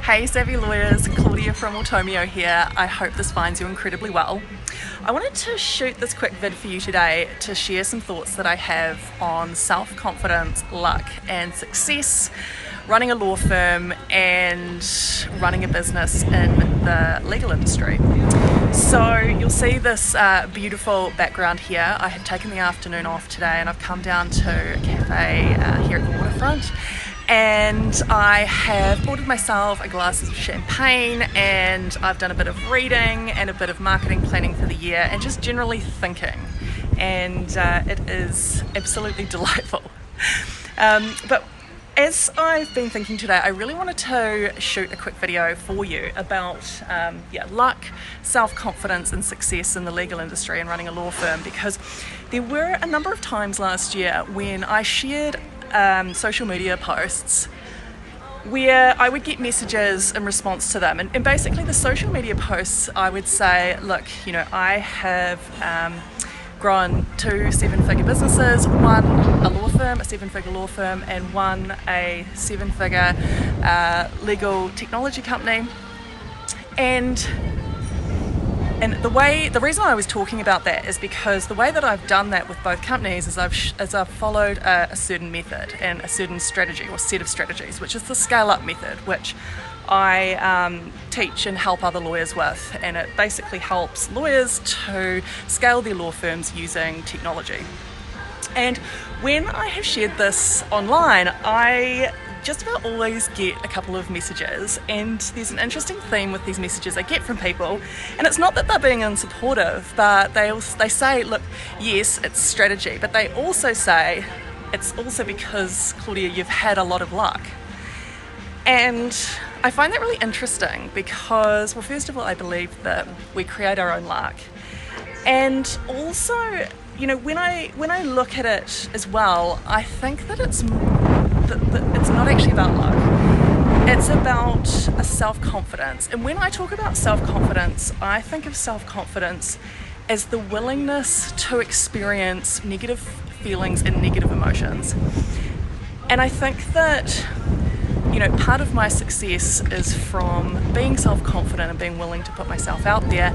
Hey Savvy Lawyers, Claudia from Automio here. I hope this finds you incredibly well. I wanted to shoot this quick vid for you today to share some thoughts that I have on self-confidence, luck and success, running a law firm and running a business in the legal industry. So you'll see this beautiful background here. I have taken the afternoon off today and I've come down to a cafe here at the waterfront. And I have ordered myself a glass of champagne, and I've done a bit of reading and a bit of marketing planning for the year and just generally thinking, and it is absolutely delightful. But as I've been thinking today, I really wanted to shoot a quick video for you about luck, self-confidence and success in the legal industry and running a law firm, because there were a number of times last year when I shared social media posts where I would get messages in response to them, and basically the social media posts I would say, look, you know, I have grown 2 7-figure businesses, one a law firm, a 7-figure law firm, and one a 7-figure legal technology company. And the reason I was talking about that is because the way that I've done that with both companies is I've followed a certain method and a certain strategy or set of strategies, which is the scale-up method, which I teach and help other lawyers with, and it basically helps lawyers to scale their law firms using technology. And when I have shared this online, I just about always get a couple of messages, and there's an interesting theme with these messages I get from people, and it's not that they're being unsupportive, but they say, look, yes, it's strategy, but they also say it's also because, Claudia, you've had a lot of luck. And I find that really interesting because, well, first of all, I believe that we create our own luck, and also, you know, when I look at it as well, I think that it's not actually about luck. It's about a self-confidence. And when I talk about self-confidence, I think of self-confidence as the willingness to experience negative feelings and negative emotions. And I think that, you know, part of my success is from being self-confident and being willing to put myself out there.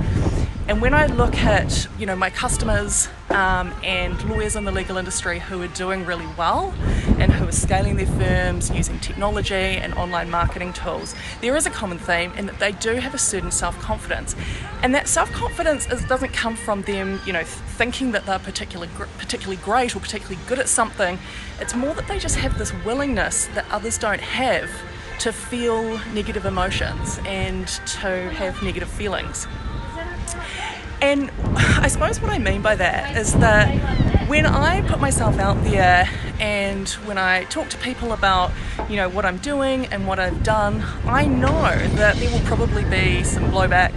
And when I look at, you know, my customers and lawyers in the legal industry who are doing really well and who are scaling their firms using technology and online marketing tools, there is a common theme in that they do have a certain self-confidence. And that self-confidence doesn't come from them, you know, thinking that they're particularly great or particularly good at something. It's more that they just have this willingness that others don't have to feel negative emotions and to have negative feelings. And I suppose what I mean by that is that when I put myself out there and when I talk to people about, you know, what I'm doing and what I've done, I know that there will probably be some blowback.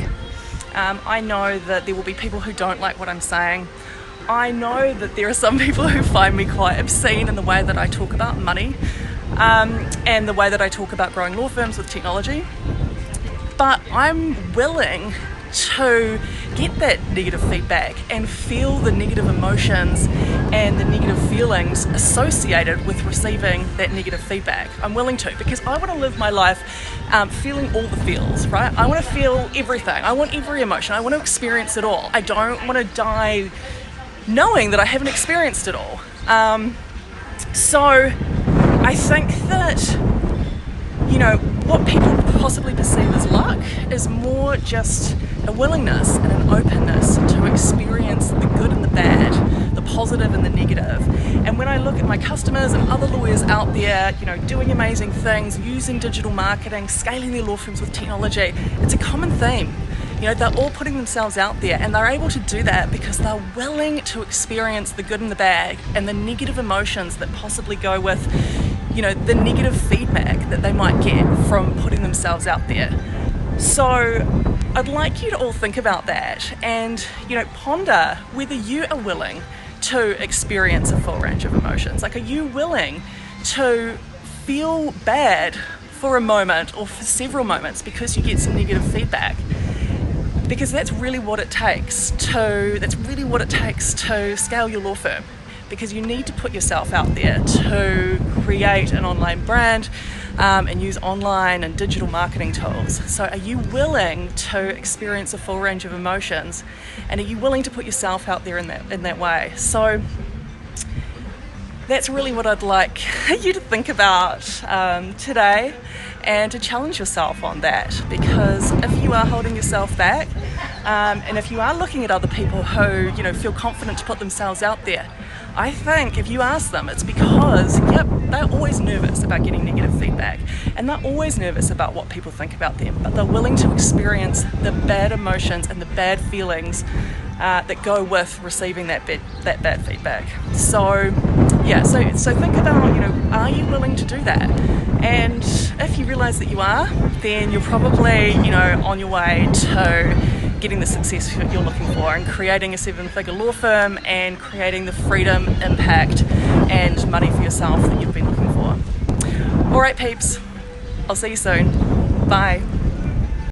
I know that there will be people who don't like what I'm saying. I know that there are some people who find me quite obscene in the way that I talk about money and the way that I talk about growing law firms with technology. But I'm willing to get that negative feedback and feel the negative emotions and the negative feelings associated with receiving that negative feedback. I'm willing to, because I want to live my life feeling all the feels, right? I want to feel everything. I want every emotion. I want to experience it all. I don't want to die knowing that I haven't experienced it all. So I think that, you know, what people possibly perceive as luck is more just a willingness and an openness to experience the good and the bad, the positive and the negative. And when I look at my customers and other lawyers out there, you know, doing amazing things, using digital marketing, scaling their law firms with technology, it's a common theme. You know, they're all putting themselves out there, and they're able to do that because they're willing to experience the good and the bad and the negative emotions that possibly go with, you know, the negative feedback that they might get from putting themselves out there. So I'd like you to all think about that and, you know, ponder whether you are willing to experience a full range of emotions. Like, are you willing to feel bad for a moment or for several moments because you get some negative feedback? Because that's really what it takes to scale your law firm. Because you need to put yourself out there to create an online brand, and use online and digital marketing tools. So are you willing to experience a full range of emotions, and are you willing to put yourself out there in that way? So that's really what I'd like you to think about today, and to challenge yourself on that, because if you are holding yourself back, and if you are looking at other people who feel confident to put themselves out there, I think if you ask them, it's because they're always nervous about getting negative feedback, and they're always nervous about what people think about them, but they're willing to experience the bad emotions and the bad feelings that go with receiving that bad feedback. So think about, are you willing to do that? And if you realize that you are, then you're probably, on your way to getting the success you're looking for, and creating a 7-figure law firm, and creating the freedom, impact, and money for yourself that you've been looking for. All right, peeps, I'll see you soon. Bye.